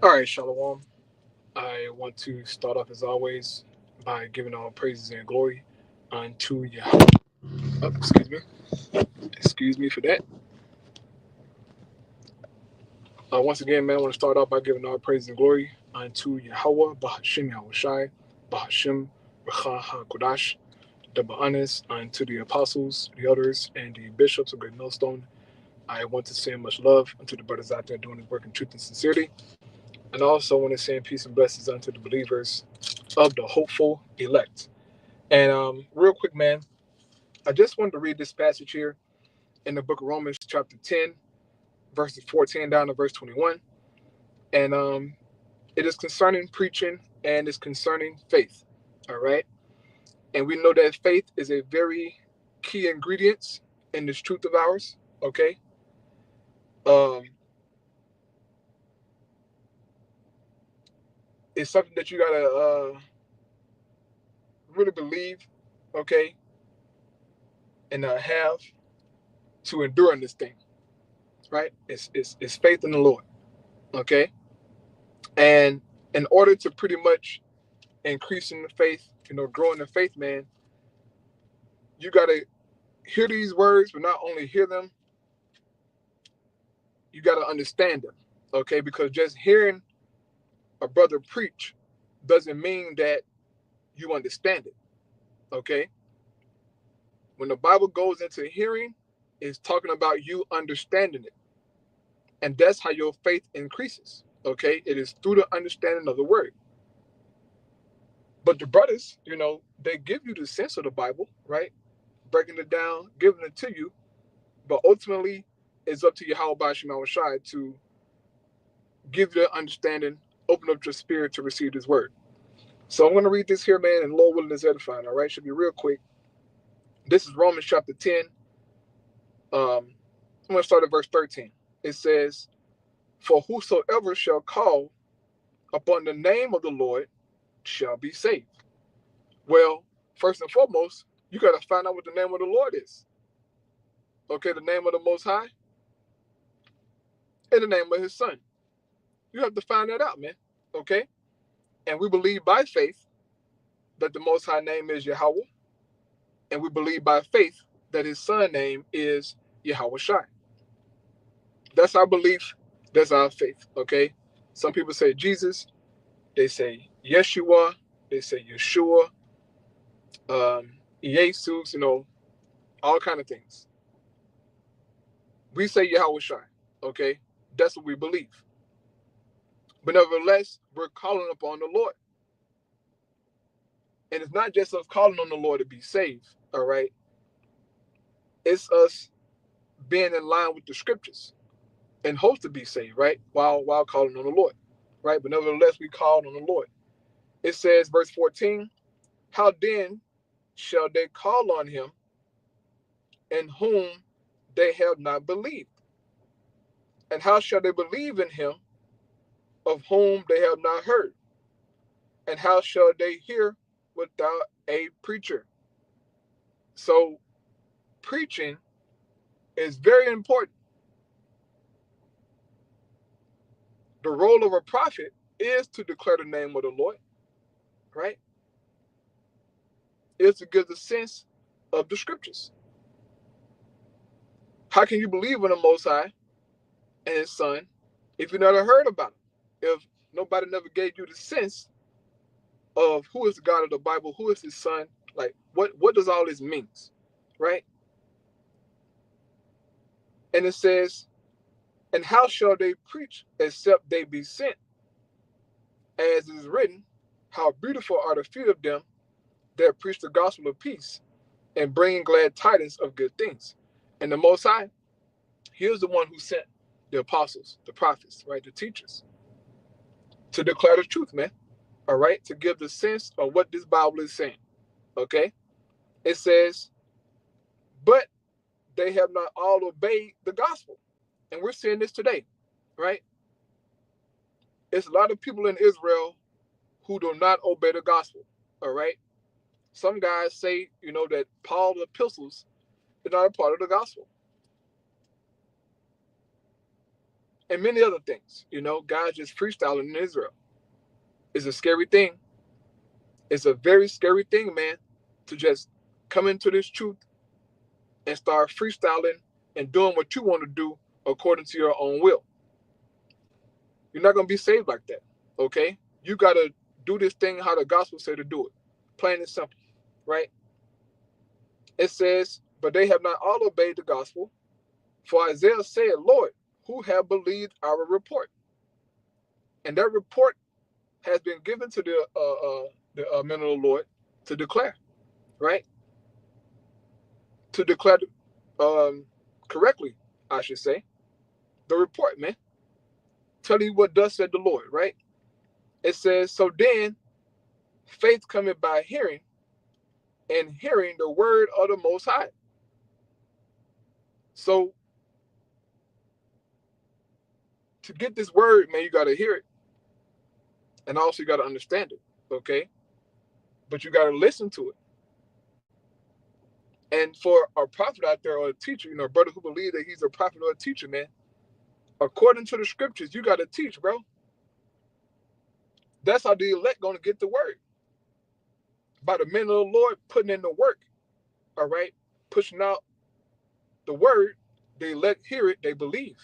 All right, Shalom. I want to start off as always by giving all praises and glory unto Yahweh. Oh, excuse me. Excuse me for that. Once again, man, I want to start off by giving all praise and glory unto Yahweh, Bahashim Yahushai, Bahashim Racha HaKodash, double honors unto the apostles, the elders, and the bishops of Great Millstone. I want to send much love unto the brothers out there doing the work in truth and sincerity. And I also want to send peace and blessings unto the believers of the hopeful elect. And real quick, man, I just wanted to read this passage here in the book of Romans, chapter 10, verses 14 down to verse 21. And it is concerning preaching and it's concerning faith. All right. And we know that faith is a very key ingredient in this truth of ours. Okay. Um, it's something that you gotta really believe, okay, and have to endure in this thing, right? It's faith in the Lord, okay. And in order to pretty much increase in the faith, grow in the faith, man, you gotta hear these words, but not only hear them, you gotta understand them, okay? Because just hearing a brother preach doesn't mean that you understand it, okay? When the Bible goes into hearing, it's talking about you understanding it. And that's how your faith increases, okay? It is through the understanding of the word. But the brothers, they give you the sense of the Bible, right? Breaking it down, giving it to you. But ultimately, it's up to Yahweh Shema Shai to give you the understanding, open up your spirit to receive this word. So I'm going to read this here, man, and Lord willing is edifying, all right? Should be real quick. This is Romans chapter 10. I'm going to start at verse 13. It says, "For whosoever shall call upon the name of the Lord shall be saved." Well, first and foremost, you got to find out what the name of the Lord is. Okay, the name of the Most High and the name of His Son. You have to find that out, man. Okay? And we believe by faith that the Most High name is Yahweh. And we believe by faith that His Son name is Yahweh Shai. That's our belief. That's our faith. Okay? Some people say Jesus. They say Yeshua. They say Yeshua. Jesus, all kind of things. We say Yahweh Shai. Okay? That's what we believe. But nevertheless, we're calling upon the Lord. And it's not just us calling on the Lord to be saved, all right? It's us being in line with the scriptures and hope to be saved, right? While calling on the Lord, right? But nevertheless, we called on the Lord. It says, verse 14, "How then shall they call on him in whom they have not believed? And how shall they believe in him of whom they have not heard? And how shall they hear without a preacher?" So preaching is very important. The role of a prophet is to declare the name of the Lord, right? Is to give the sense of the scriptures. How can you believe in the Most High and His Son if you never heard about Him? If nobody never gave you the sense of who is the God of the Bible, who is His Son, like what does all this mean, right? And it says, "And how shall they preach except they be sent? As it is written, how beautiful are the feet of them that preach the gospel of peace and bring glad tidings of good things." And the Most High, He is the one who sent the apostles, the prophets, right, the teachers, to declare the truth, man. All right, to give the sense of what this Bible is saying. Okay, it says, "But they have not all obeyed the gospel," and we're seeing this today, right? It's a lot of people in Israel who do not obey the gospel. All right, some guys say, that Paul's epistles are not a part of the gospel. and many other things. God just freestyling in Israel. It's a scary thing. It's a very scary thing, man, to just come into this truth and start freestyling and doing what you want to do according to your own will. You're not going to be saved like that, okay? You got to do this thing how the gospel say to do it. Plain and simple, right? It says, but they have not all obeyed the gospel. For Isaiah said, Lord, who have believed our report? And that report has been given to the men of the Lord to declare, right? To declare correctly, I should say. The report, man. Tell you what thus said the Lord, right? It says, so then faith cometh by hearing, and hearing the word of the Most High. So to get this word, man, you got to hear it. And also you got to understand it, okay? But you got to listen to it. And for a prophet out there or a teacher, a brother who believes that he's a prophet or a teacher, man, according to the scriptures, you got to teach, bro. That's how the elect going to get the word. By the men of the Lord putting in the work, all right? Pushing out the word, the elect hear it, they believe.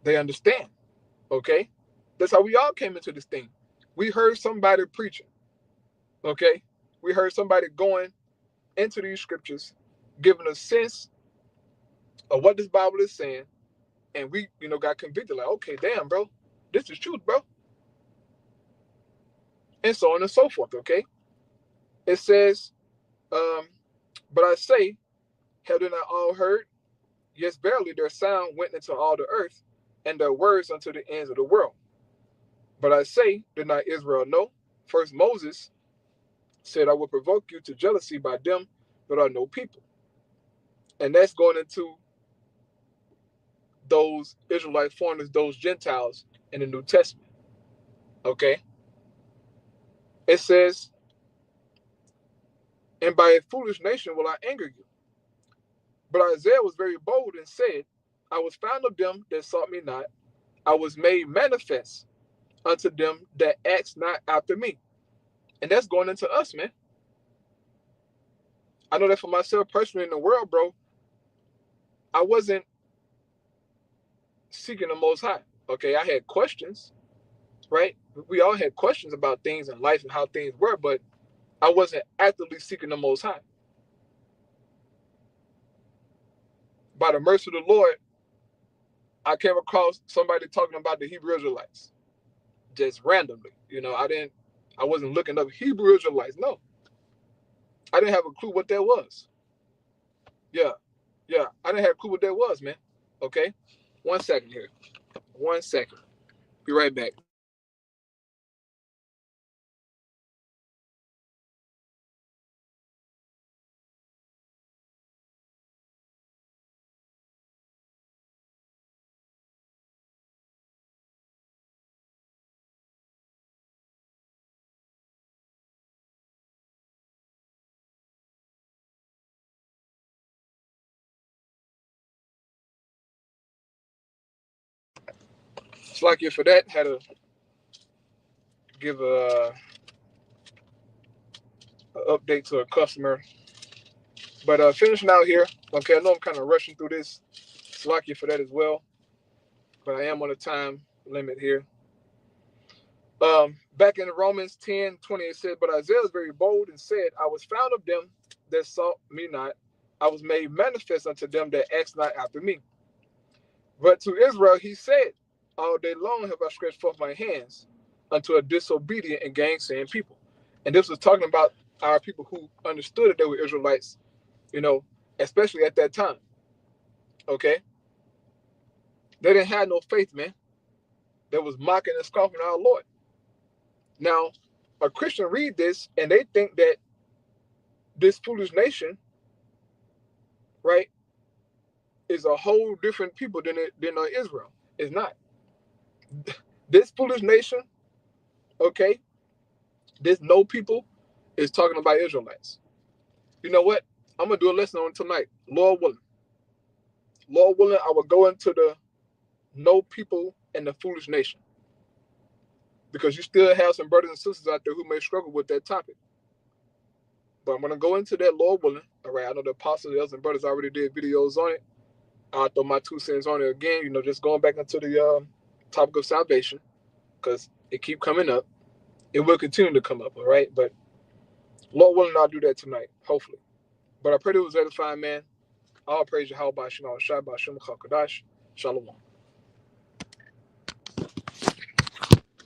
They understand, okay? That's how we all came into this thing. We heard somebody preaching, okay? We heard somebody going into these scriptures, giving a sense of what this Bible is saying, and we, got convicted, like, okay, damn, bro, this is truth, bro. And so on and so forth, okay? It says, but I say, have they not all heard? Yes, verily, their sound went into all the earth, and their words unto the ends of the world. But I say, did not Israel know? First Moses said, I will provoke you to jealousy by them that are no people. And that's going into those Israelite foreigners, those Gentiles in the New Testament. Okay? It says, and by a foolish nation will I anger you. But Isaiah was very bold and said, I was found of them that sought me not. I was made manifest unto them that asked not after me. And that's going into us, man. I know that for myself personally in the world, bro, I wasn't seeking the Most High. Okay, I had questions, right? We all had questions about things in life and how things were, but I wasn't actively seeking the Most High. By the mercy of the Lord, I came across somebody talking about the Hebrew Israelites, just randomly. I wasn't looking up Hebrew Israelites. No, I didn't have a clue what that was. Yeah, I didn't have a clue what that was, man. Okay, 1 second here. 1 second. Be right back. It's like you for that. Had to give a update to a customer. But finishing out here, okay, I know I'm kind of rushing through this. It's like you for that as well. But I am on a time limit here. Back in Romans 10:20, it said, but Isaiah was very bold and said, I was found of them that sought me not. I was made manifest unto them that asked not after me. But to Israel he said, all day long have I stretched forth my hands unto a disobedient and gainsaying people. And this was talking about our people who understood that they were Israelites, especially at that time. Okay? They didn't have no faith, man. They was mocking and scoffing our Lord. Now, a Christian read this and they think that this foolish nation, right, is a whole different people than Israel. It's not. This foolish nation, okay, this no people is talking about Israelites. You know what? I'm gonna do a lesson on tonight. Lord willing, I will go into the no people in the foolish nation. Because you still have some brothers and sisters out there who may struggle with that topic. But I'm going to go into that, Lord willing. All right, I know the apostles, the other brothers already did videos on it. I'll throw my 2 cents on it again, just going back into the topic of salvation, because it keep coming up. It will continue to come up, all right? But Lord willing, I'll do that tonight, hopefully. But I pray it was edifying, man. All praise Yahweh, Shalom, Shabbat, Shem, Chakadash, Shalom.